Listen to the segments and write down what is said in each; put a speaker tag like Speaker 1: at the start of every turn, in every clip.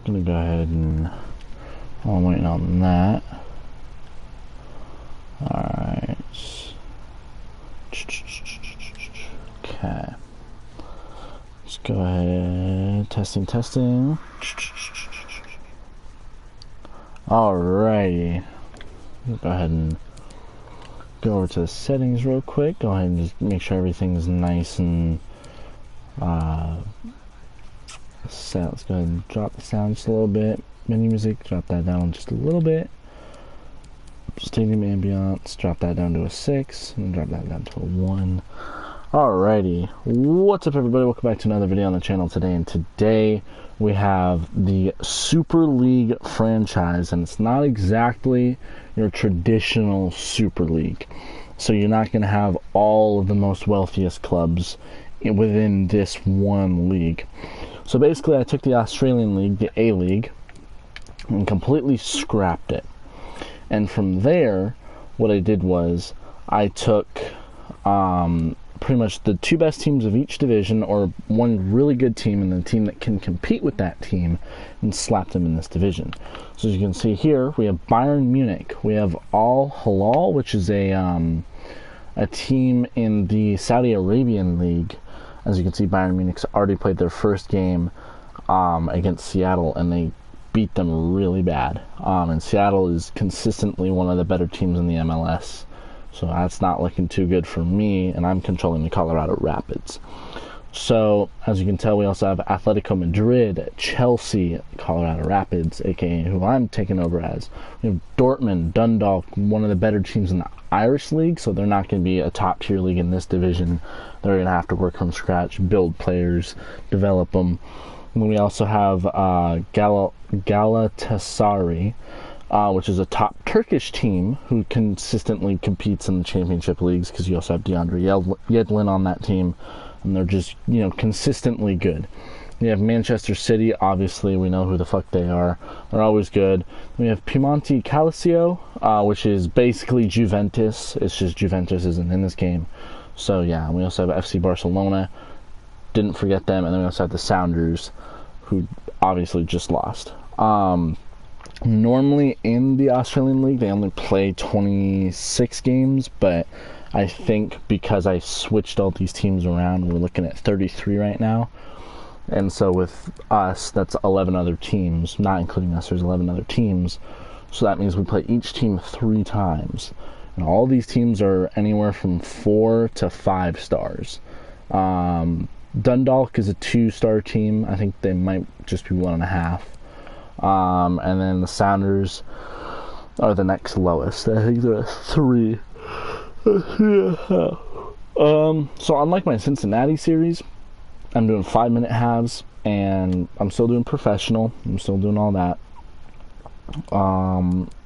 Speaker 1: gonna go ahead and I'm waiting on that. Alright. Okay. Let's go ahead. Testing. Alrighty. Go ahead and go over to the settings real quick. Go ahead and just make sure everything's nice and set. Let's go ahead and drop the sound just a little bit. Menu music, drop that down just a little bit. Stadium ambiance, drop that down to a 6, and drop that down to a 1. Alrighty, what's up everybody, welcome back to another video on the channel today, and today we have the Superleague Franchise, and it's not exactly your traditional Super League. So you're not going to have all of the most wealthiest clubs within this one league. So basically I took the Australian League, the A-League, and completely scrapped it. And from there, what I did was I took pretty much the two best teams of each division, or one really good team and the team that can compete with that team, and slapped them in this division. So as you can see here, we have Bayern Munich. We have Al Hilal, which is a team in the Saudi Arabian League. As you can see, Bayern Munich's already played their first game against Seattle, and they beat them really bad. And Seattle is consistently one of the better teams in the MLS. So that's not looking too good for me, and I'm controlling the Colorado Rapids. So, as you can tell, we also have Atletico Madrid, Chelsea, Colorado Rapids, aka who I'm taking over as. We have Dortmund, Dundalk, one of the better teams in the Irish League, so they're not going to be a top-tier league in this division. They're going to have to work from scratch, build players, develop them. And then we also have Galatasaray, which is a top Turkish team who consistently competes in the championship leagues, because you also have DeAndre Yedlin on that team, and they're just, you know, consistently good. We have Manchester City, obviously we know who the fuck they are. They're always good. We have Piemonte Calcio, which is basically Juventus. It's just Juventus isn't in this game. So yeah, we also have FC Barcelona. Didn't forget them. And then we also have the Sounders, who obviously just lost. Normally in the Australian League they only play 26 games, but I think because I switched all these teams around, we're looking at 33 right now. And so with us, that's 11 other teams, not including us, there's 11 other teams. So that means we play each team 3 times. And all these teams are anywhere from 4 to 5 stars. Dundalk is a 2-star team. I think they might just be 1.5. And then the Sounders are the next lowest. I think they're at 3. So unlike my Cincinnati series, I'm doing 5-minute halves, and I'm still doing professional. I'm still doing all that.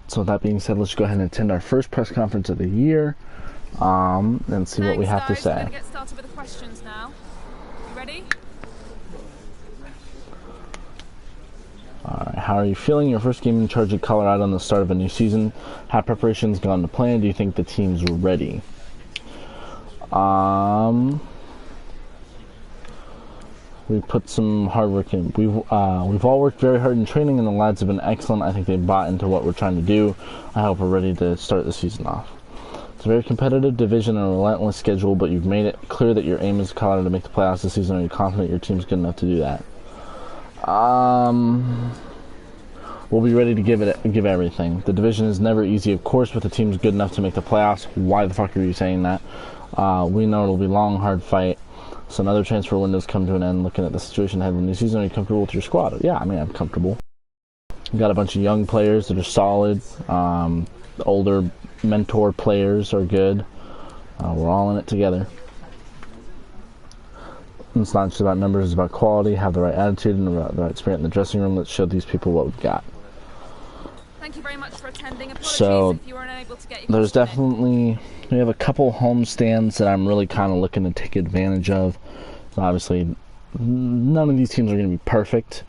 Speaker 1: So that being said, let's go ahead and attend our first press conference of the year, and see what we have to say.
Speaker 2: We're gonna get started with the questions now. You ready?
Speaker 1: Alright, how are you feeling? Your first game in charge of Colorado on the start of a new season. Have preparations gone to plan? Do you think the team's ready? We put some hard work in. We've all worked very hard in training, and the lads have been excellent. I think they bought into what we're trying to do. I hope we're ready to start the season off. It's a very competitive division and a relentless schedule, but you've made it clear that your aim is Colorado to make the playoffs this season. Are you confident your team's good enough to do that? We'll be ready to give everything. The division is never easy, of course, but the team's good enough to make the playoffs. Why the fuck are you saying that? We know it'll be a long, hard fight. So another transfer window's come to an end. Looking at the situation ahead of the new season, are you comfortable with your squad? Yeah, I mean, I'm comfortable. We've got a bunch of young players that are solid. The older mentor players are good. We're all in it together. It's not just about numbers, it's about quality. Have the right attitude and the right spirit in the dressing room. Let's show these people what we've got.
Speaker 2: Thank you very much for attending. Apologies
Speaker 1: So
Speaker 2: if you were unable to get your
Speaker 1: there's
Speaker 2: question
Speaker 1: definitely, we have a couple home stands that I'm really kind of looking to take advantage of. Obviously, none of these teams are going to be perfect,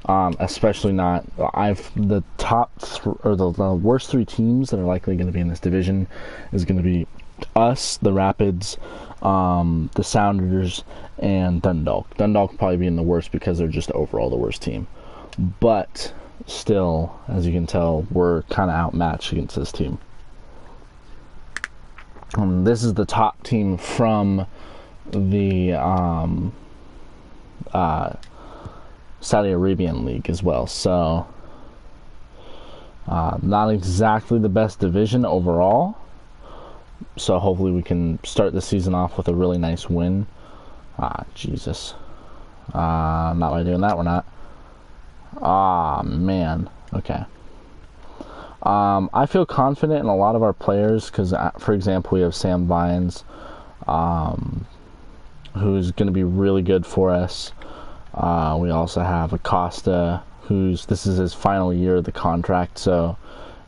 Speaker 1: especially not. The top or the worst 3 teams that are likely going to be in this division is going to be us, the Rapids, the Sounders, and Dundalk. Dundalk probably being the worst because they're just overall the worst team. but still, as you can tell, we're kind of outmatched against this team. This is the top team from the Saudi Arabian League as well, so not exactly the best division overall, so hopefully we can start the season off with a really nice win. Jesus. Not by doing that, we're not. Man. Okay. I feel confident in a lot of our players because, for example, we have Sam Vines, who's going to be really good for us. We also have Acosta, this is his final year of the contract, so,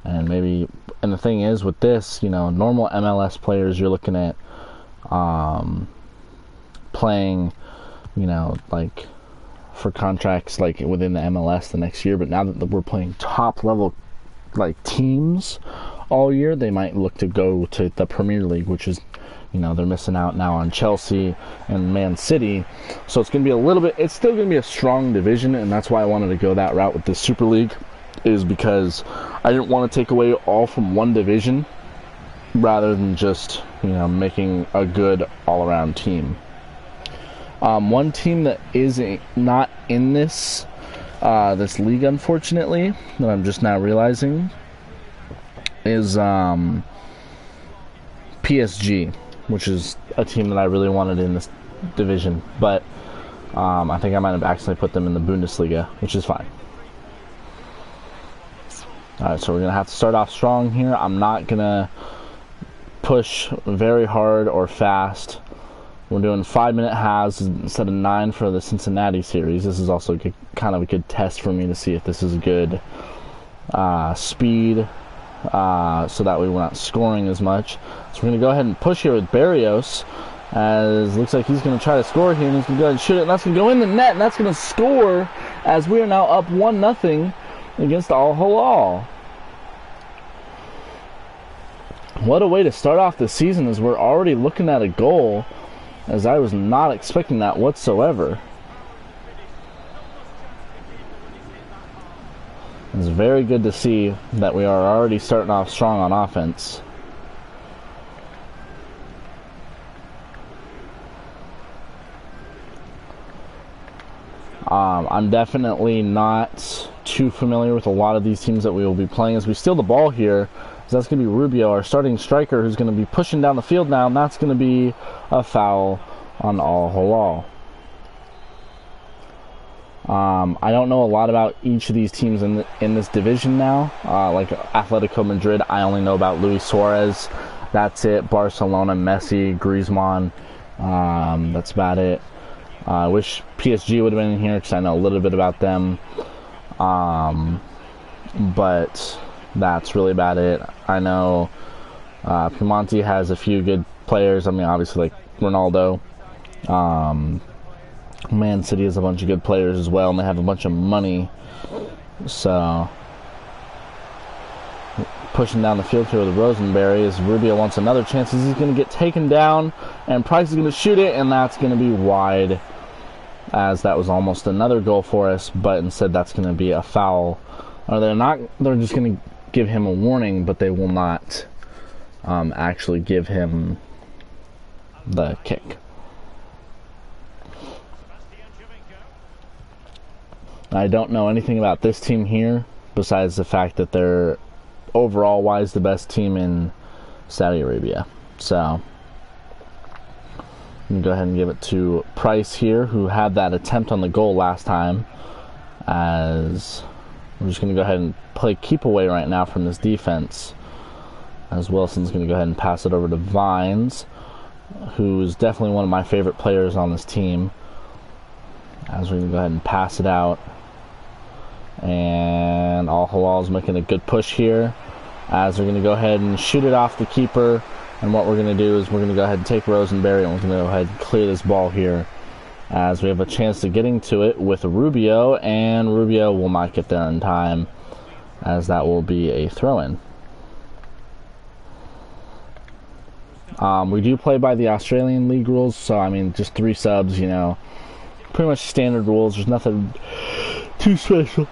Speaker 1: and the thing is with this, normal MLS players, you're looking at, playing, like, for contracts, like, within the MLS the next year, but now that we're playing top level, like, teams all year, they might look to go to the Premier League, which is, they're missing out now on Chelsea and Man City. So it's going to be it's still going to be a strong division, and that's why I wanted to go that route with the Super League, is because I didn't want to take away all from one division rather than just, making a good all-around team. One team that is not in this league, unfortunately, that I'm just now realizing, is PSG, which is a team that I really wanted in this division, but I think I might have accidentally put them in the Bundesliga, which is fine. Alright, so we're going to have to start off strong here. I'm not going to push very hard or fast. We're doing 5-minute halves instead of 9 for the Cincinnati series. This is also kind of a good test for me to see if this is good speed, so that way we're not scoring as much. So we're going to go ahead and push here with Barrios, as looks like he's going to try to score here, and he's going to go ahead and shoot it, and that's going to go in the net, and that's going to score, as we are now up 1-0 against Al Hilal. What a way to start off the season, as we're already looking at a goal, as I was not expecting that whatsoever. It's very good to see that we are already starting off strong on offense. I'm definitely not too familiar with a lot of these teams that we will be playing as we steal the ball here. So that's going to be Rubio, our starting striker, who's going to be pushing down the field now, and that's going to be a foul on Al Hilal. I don't know a lot about each of these teams in this division now. Like Atletico Madrid, I only know about Luis Suarez. That's it. Barcelona, Messi, Griezmann. That's about it. I wish PSG would have been in here because I know a little bit about them. But that's really about it. I know Piemonte has a few good players. I mean, obviously, like Ronaldo. Man City has a bunch of good players as well, and they have a bunch of money. So, pushing down the field here with Rosenberry as Rubio wants another chance. He's going to get taken down, and Price is going to shoot it, and that's going to be wide, as that was almost another goal for us, but instead that's going to be a foul. Or they're just going to give him a warning, but they will not actually give him the kick. I don't know anything about this team here besides the fact that they're overall wise the best team in Saudi Arabia. So I'm going to go ahead and give it to Price here, who had that attempt on the goal last time, as we're just going to go ahead and play keep away right now from this defense, as Wilson's going to go ahead and pass it over to Vines, who is definitely one of my favorite players on this team, as we're going to go ahead and pass it out. And Al Hilal's making a good push here, as we're going to go ahead and shoot it off the keeper. And what we're going to do is we're going to go ahead and take Rosenberry, and we're going to go ahead and clear this ball here, as we have a chance to getting to it with Rubio, and Rubio will not get there in time, as that will be a throw-in. We do play by the Australian League rules, so I mean, just 3 subs, pretty much standard rules. There's nothing too special.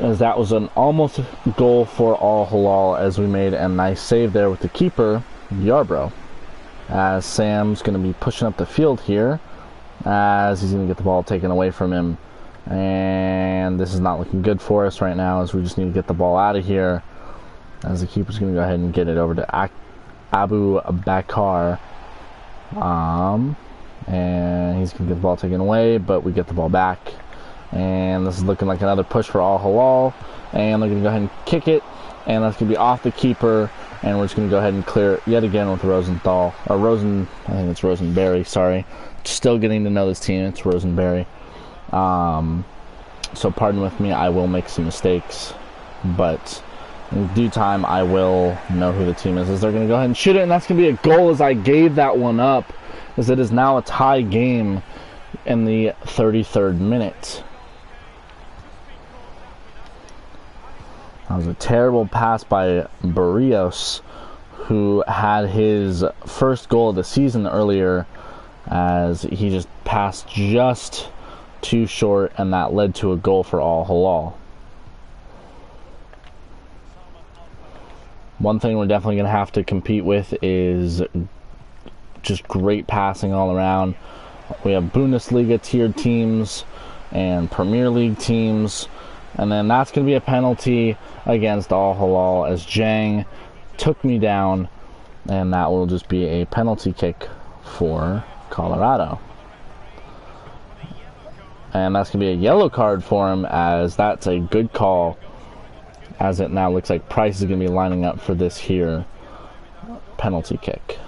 Speaker 1: As that was an almost goal for Al Hilal, as we made a nice save there with the keeper, Yarbrough. As Sam's going to be pushing up the field here, as he's going to get the ball taken away from him. And this is not looking good for us right now, as we just need to get the ball out of here. As the keeper's going to go ahead and get it over to Abu Bakar. And he's going to get the ball taken away, but we get the ball back. And this is looking like another push for Al Hilal. And they're going to go ahead and kick it. And that's going to be off the keeper. And we're just going to go ahead and clear it yet again with Rosenthal. Or I think it's Rosenberry, sorry. Still getting to know this team. It's Rosenberry. So pardon with me, I will make some mistakes. But in due time, I will know who the team is. As they're going to go ahead and shoot it. And that's going to be a goal, as I gave that one up. As it is now a tie game in the 33rd minute. That was a terrible pass by Barrios, who had his first goal of the season earlier, as he just passed just too short, and that led to a goal for Al Hilal. One thing we're definitely going to have to compete with is just great passing all around. We have Bundesliga tiered teams and Premier League teams. And then that's going to be a penalty against Al Hilal, as Jang took me down. And that will just be a penalty kick for Colorado. And that's going to be a yellow card for him, as that's a good call. As it now looks like Price is going to be lining up for this here penalty kick.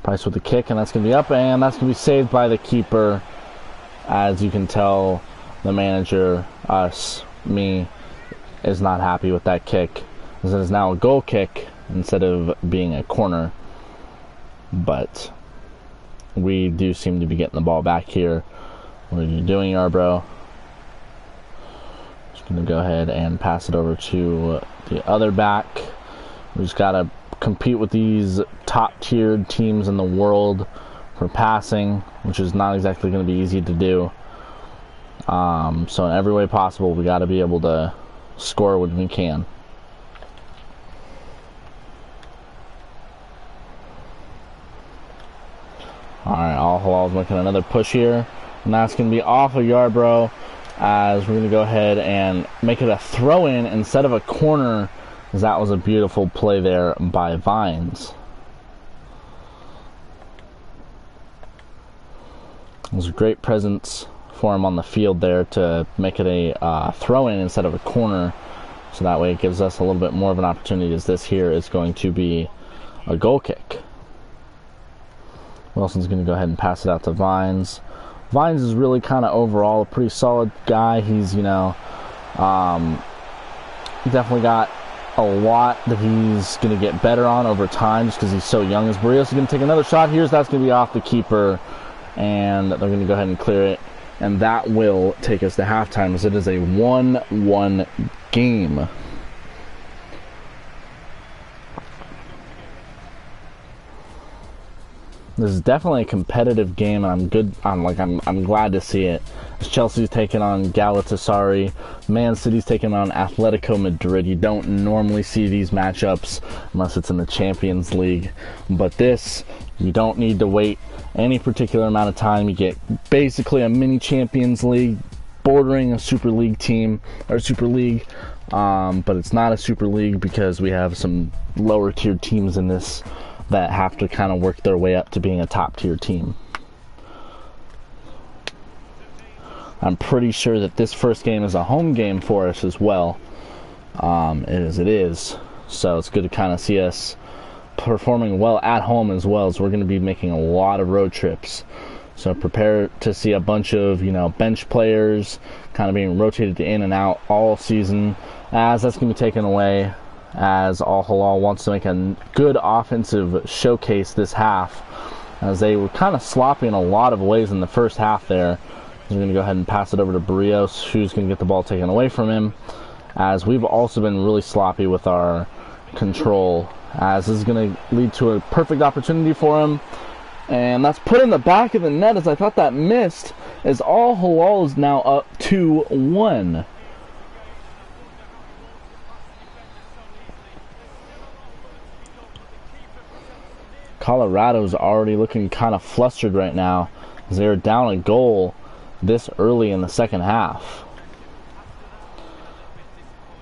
Speaker 1: Price with the kick, and that's going to be up, and that's going to be saved by the keeper. As you can tell, the manager, me, is not happy with that kick. As it is now a goal kick instead of being a corner. But we do seem to be getting the ball back here. What are you doing, Yarbrough? Just going to go ahead and pass it over to the other back. We just got to compete with these top-tiered teams in the world for passing, which is not exactly going to be easy to do. So in every way possible, we got to be able to score when we can. Alright, Al Hilal's making another push here, and that's going to be off of Yarbrough, as we're going to go ahead and make it a throw-in instead of a corner, as that was a beautiful play there by Vines. It was a great presence for him on the field there to make it a throw-in instead of a corner. So that way it gives us a little bit more of an opportunity, as this here is going to be a goal kick. Wilson's going to go ahead and pass it out to Vines. Vines is really kind of overall a pretty solid guy. He's, definitely got a lot that he's going to get better on over time, just because he's so young. As Barrios is going to take another shot here, that's going to be off the keeper. And they're going to go ahead and clear it. And that will take us to halftime, as it is a 1-1 game. This is definitely a competitive game, and I'm glad to see it. As Chelsea's taking on Galatasaray, Man City's taking on Atletico Madrid. You don't normally see these matchups unless it's in the Champions League, but this, you don't need to wait any particular amount of time. You get basically a mini Champions League, bordering a Super League team, or Super League, but it's not a Super League because we have some lower tiered teams in this that have to kind of work their way up to being a top tier team. I'm pretty sure that this first game is a home game for us as well, as it is. So it's good to kind of see us performing well at home, as well as we're going to be making a lot of road trips. So prepare to see a bunch of, bench players kind of being rotated in and out all season, as that's going to be taken away, as Al Hilal wants to make a good offensive showcase this half, as they were kind of sloppy in a lot of ways in the first half there. We're going to go ahead and pass it over to Barrios, who's going to get the ball taken away from him, as we've also been really sloppy with our control, as this is going to lead to a perfect opportunity for him, And that's put in the back of the net, as I thought that missed, as Al Hilal is now up 2-1. Colorado's already looking kind of flustered right now, as they're down a goal this early in the second half.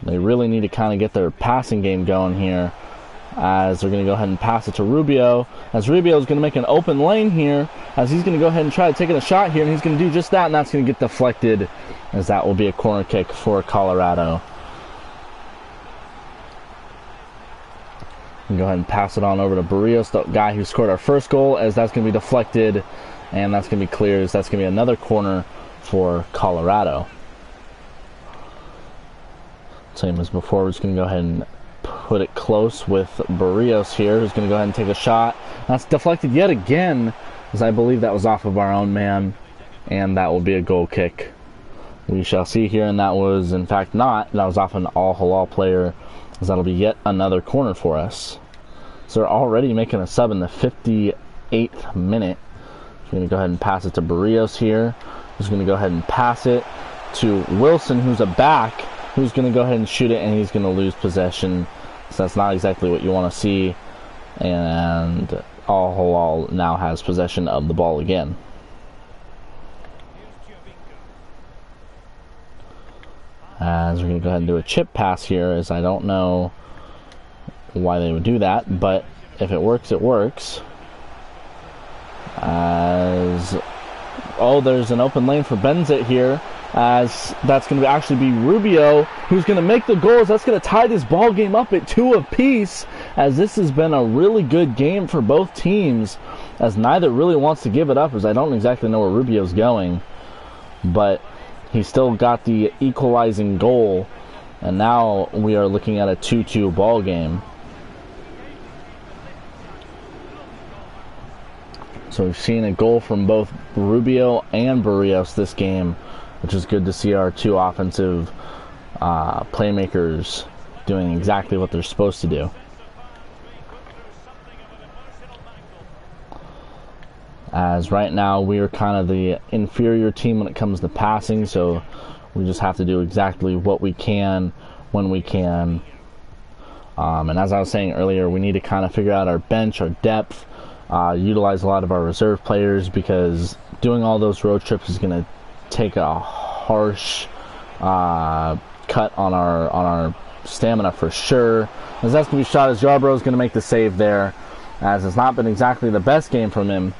Speaker 1: They really need to kind of get their passing game going here, as they're going to go ahead and pass it to Rubio, as Rubio is going to make an open lane here, as he's going to go ahead and try to take a shot here, and he's going to do just that, and that's going to get deflected, as that will be a corner kick for Colorado. And go ahead and pass it on over to Barrios, the guy who scored our first goal, as that's going to be deflected, and that's going to be cleared, as that's going to be another corner for Colorado. Same as before, we're just going to go ahead and put it close with Barrios here, who's going to go ahead and take a shot. That's deflected yet again, as I believe that was off of our own man, and that will be a goal kick. We shall see here, and that was in fact not. That was off an Al Hilal player, as that'll be yet another corner for us. So they're already making a sub in the 58th minute. We're going to go ahead and pass it to Barrios here, who's going to go ahead and pass it to Wilson, who's a back, who's going to go ahead and shoot it, and he's going to lose possession. So that's not exactly what you want to see. And Al Hilal now has possession of the ball again. As we're going to go ahead and do a chip pass here, as I don't know why they would do that, but if it works, it works. As, oh, there's an open lane for Benzit here, as that's going to actually be Rubio who's going to make the goals. That's going to tie this ball game up at 2 apiece, as this has been a really good game for both teams, as neither really wants to give it up, as I don't exactly know where Rubio's going, but he still got the equalizing goal, and now we are looking at a 2-2 ball game. So we've seen a goal from both Rubio and Barrios this game, which is good to see our two offensive playmakers doing exactly what they're supposed to do. As right now we are kind of the inferior team when it comes to passing, so we just have to do exactly what we can when we can. And as I was saying earlier, we need to kind of figure out our bench, our depth, utilize a lot of our reserve players, because doing all those road trips is going to take a harsh cut on our stamina for sure. As that's going to be shot, as Yarbrough is going to make the save there, as it's not been exactly the best game from him,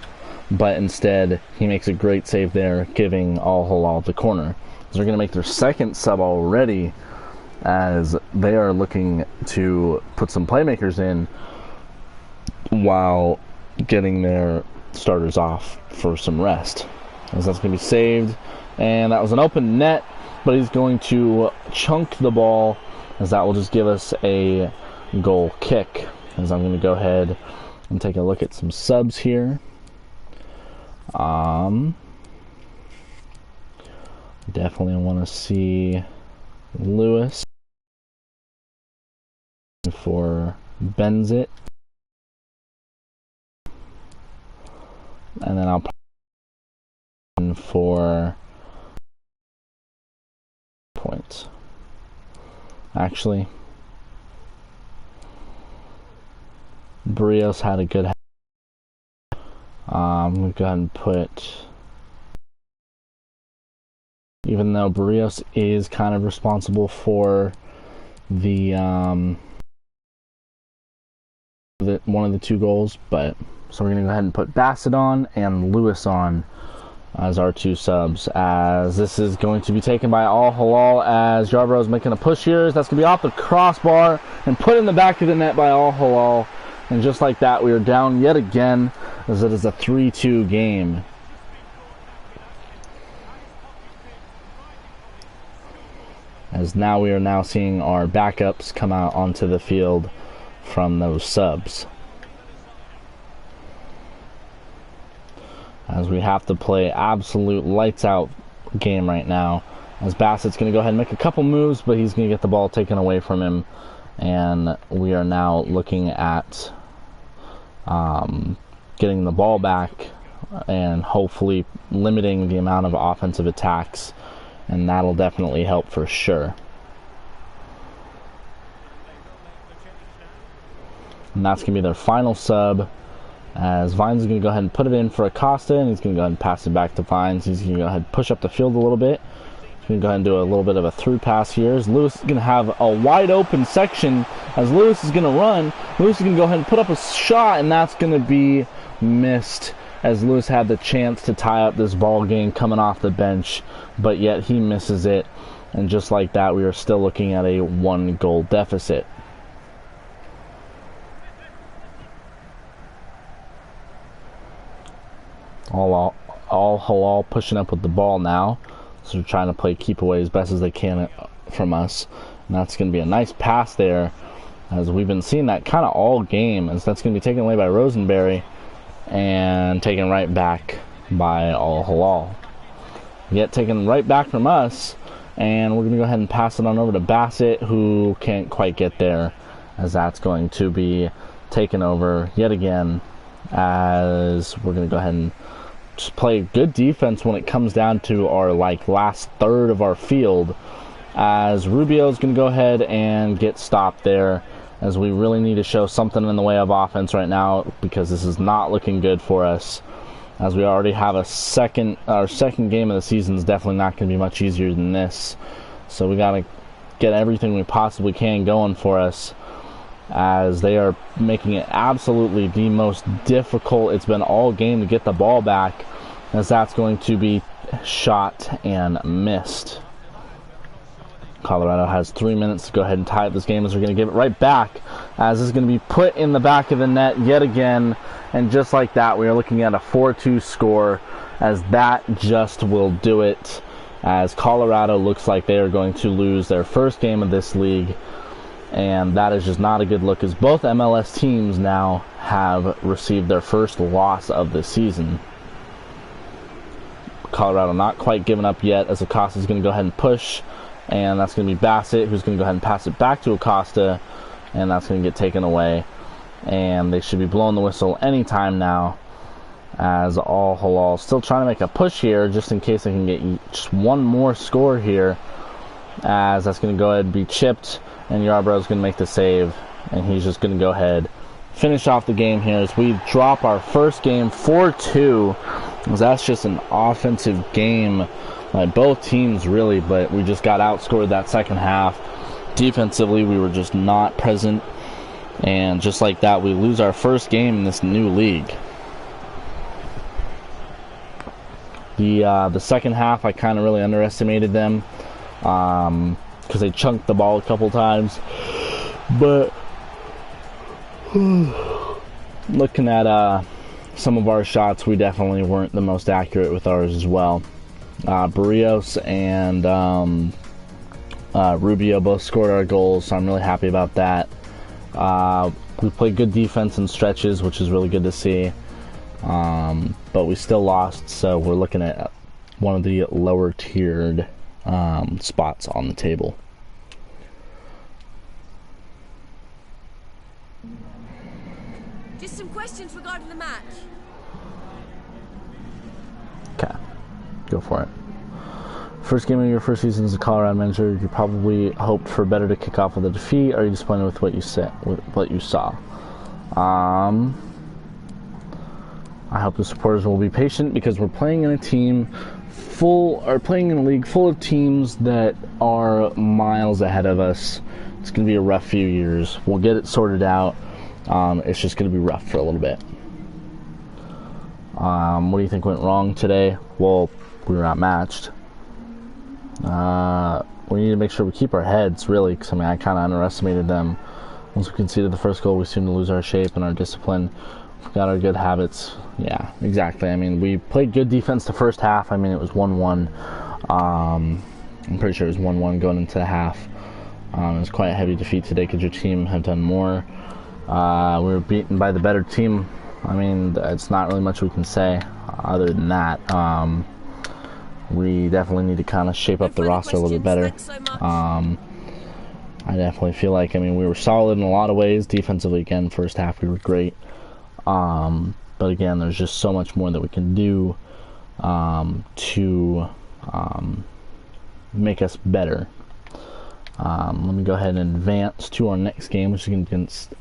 Speaker 1: but instead he makes a great save there, giving Al Hilal the corner. So they're going to make their second sub already, as they are looking to put some playmakers in while getting their starters off for some rest. As that's going to be saved, and that was an open net, but he's going to chunk the ball, as that will just give us a goal kick. As I'm going to go ahead and take a look at some subs here. Definitely want to see Lewis for Benzit, and then I'll put for points. Actually, Barrios had a good. We'll go ahead and put, even though Barrios is kind of responsible for the one of the 2 goals, but so we're going to go ahead and put Bassett on and Lewis on as our 2 subs, as this is going to be taken by Al Hilal, as Yarbrough is making a push here. That's going to be off the crossbar and put in the back of the net by Al Hilal, and just like that we are down yet again, as it is a 3-2 game. As now we are now seeing our backups come out onto the field from those subs, as we have to play absolute lights out game right now, as Bassett's going to go ahead and make a couple moves, but he's going to get the ball taken away from him, and we are now looking at getting the ball back and hopefully limiting the amount of offensive attacks, and that'll definitely help for sure. And that's going to be their final sub, as Vines is going to go ahead and put it in for Acosta, and he's going to go ahead and pass it back to Vines. He's going to go ahead and push up the field a little bit. He's going to go ahead and do a little bit of a through pass here, as Lewis is going to have a wide open section. As Lewis is going to run, Lewis is going to go ahead and put up a shot, and that's going to be missed, as Lewis had the chance to tie up this ball game coming off the bench, but yet he misses it. And just like that, we are still looking at a 1-goal deficit. All Halal pushing up with the ball now, so they're trying to play keep away as best as they can from us. And that's going to be a nice pass there, as we've been seeing that kind of all game, as that's going to be taken away by Rosenberry and taken right back by Al Halal. Yet taken right back from us, and we're going to go ahead and pass it on over to Bassett, who can't quite get there, as that's going to be taken over yet again, as we're going to go ahead and just play good defense when it comes down to our last third of our field, as Rubio is going to go ahead and get stopped there, as we really need to show something in the way of offense right now, because this is not looking good for us, as we already have our second game of the season is definitely not going to be much easier than this. So we got to get everything we possibly can going for us, as they are making it absolutely the most difficult it's been all game to get the ball back, as that's going to be shot and missed. Colorado has 3 minutes to go ahead and tie up this game, as we're going to give it right back, as this is going to be put in the back of the net yet again, and just like that, we are looking at a 4-2 score, as that just will do it, as Colorado looks like they are going to lose their first game of this league, and that is just not a good look, as both MLS teams now have received their first loss of the season. Colorado not quite giving up yet, as Acosta is going to go ahead and push, and that's going to be Bassett, who's going to go ahead and pass it back to Acosta, and that's going to get taken away, and they should be blowing the whistle anytime now, as Al Halal still trying to make a push here, just in case they can get just one more score here, as that's going to go ahead and be chipped, and Yarbrough's going to make the save, and he's just going to go ahead finish off the game here, as we drop our first game 4-2, as that's just an offensive game by both teams really, but we just got outscored that second half. Defensively, we were just not present, and just like that, we lose our first game in this new league. The second half, I kind of really underestimated them, because they chunked the ball a couple times, but looking at some of our shots, we definitely weren't the most accurate with ours as well. Barrios and Rubio both scored our goals, so I'm really happy about that. We played good defense in stretches, which is really good to see, but we still lost, so we're looking at one of the lower tiered spots on the table.
Speaker 3: Just some questions regarding the match.
Speaker 1: Okay, go for it. First game of your first season as a Colorado manager, you probably hoped for better to kick off with a defeat. Are you disappointed with what you saw? I hope the supporters will be patient, because we're playing in a league full of teams that are miles ahead of us. It's going to be a rough few years. We'll get it sorted out. It's just going to be rough for a little bit. What do you think went wrong today? Well, we were not matched. We need to make sure we keep our heads, really, because I kind of underestimated them. Once we conceded the first goal, we seemed to lose our shape and our discipline. We got our good habits. Yeah, exactly. We played good defense the first half. It was 1-1. I'm pretty sure it was 1-1 going into the half. It was quite a heavy defeat today. Could your team have done more? We were beaten by the better team. It's not really much we can say other than that. We definitely need to kind of shape up the roster a little bit better. I definitely feel like, we were solid in a lot of ways. Defensively, again, first half we were great. But again, there's just so much more that we can do to make us better. Let me go ahead and advance to our next game, which is against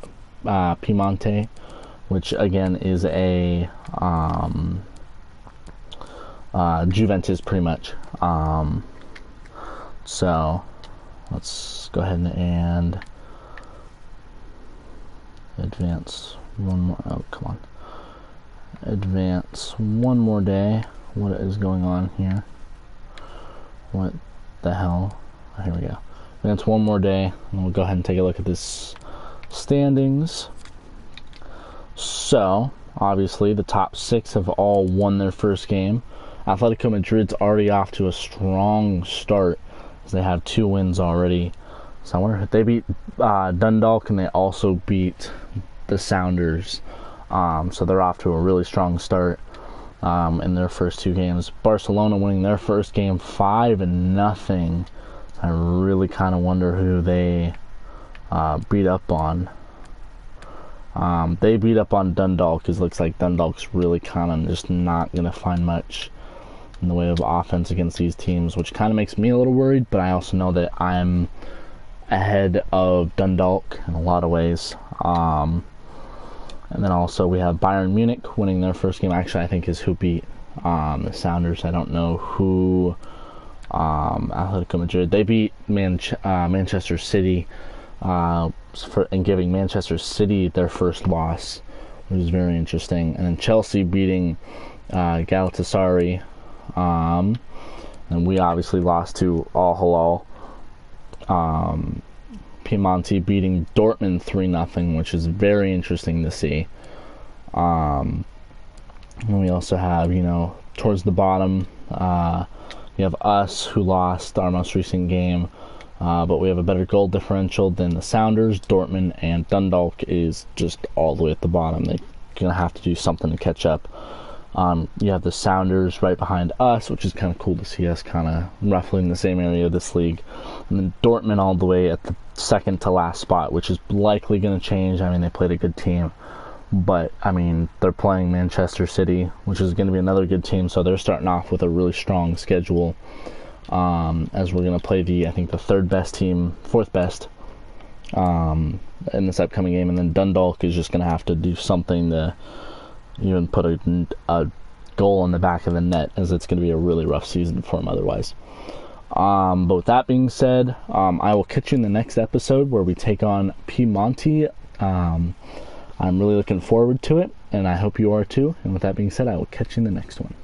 Speaker 1: Piemonte, which again is a Juventus pretty much. So let's go ahead and advance one more. Oh, come on. Advance one more day. What is going on here? What the hell? Oh, here we go. Advance one more day, and we'll go ahead and take a look at this standings. So, obviously, the top 6 have all won their first game. Atletico Madrid's already off to a strong start, as they have 2 wins already. So I wonder if they beat Dundalk, and they also beat the Sounders. So they're off to a really strong start in their first 2 games. Barcelona winning their first game 5-0. I really kind of wonder who they beat up on. They beat up on Dundalk, because it looks like Dundalk's really kind of just not going to find much in the way of offense against these teams, which kind of makes me a little worried, but I also know that I'm ahead of Dundalk in a lot of ways. And then also we have Bayern Munich winning their first game. Actually, I think is who beat the Sounders. I don't know who Atletico Madrid. They beat Manchester City and giving Manchester City their first loss, which is very interesting. And then Chelsea beating Galatasaray. And we obviously lost to Al Hilal. Piemonte beating Dortmund 3-0, which is very interesting to see. And we also have, towards the bottom, you have us, who lost our most recent game, but we have a better goal differential than the Sounders. Dortmund and Dundalk is just all the way at the bottom. They're going to have to do something to catch up. You have the Sounders right behind us, which is kind of cool to see us kind of roughly in the same area of this league. And then Dortmund all the way at the second to last spot, which is likely going to change. I mean, they played a good team, but I mean, they're playing Manchester City, which is going to be another good team, so they're starting off with a really strong schedule, as we're going to play the third best team, fourth best, in this upcoming game. And then Dundalk is just going to have to do something to even put a goal in the back of the net, as it's going to be a really rough season for them otherwise. But with that being said, I will catch you in the next episode where we take on Piemonte. I'm really looking forward to it, and I hope you are too. And with that being said, I will catch you in the next one.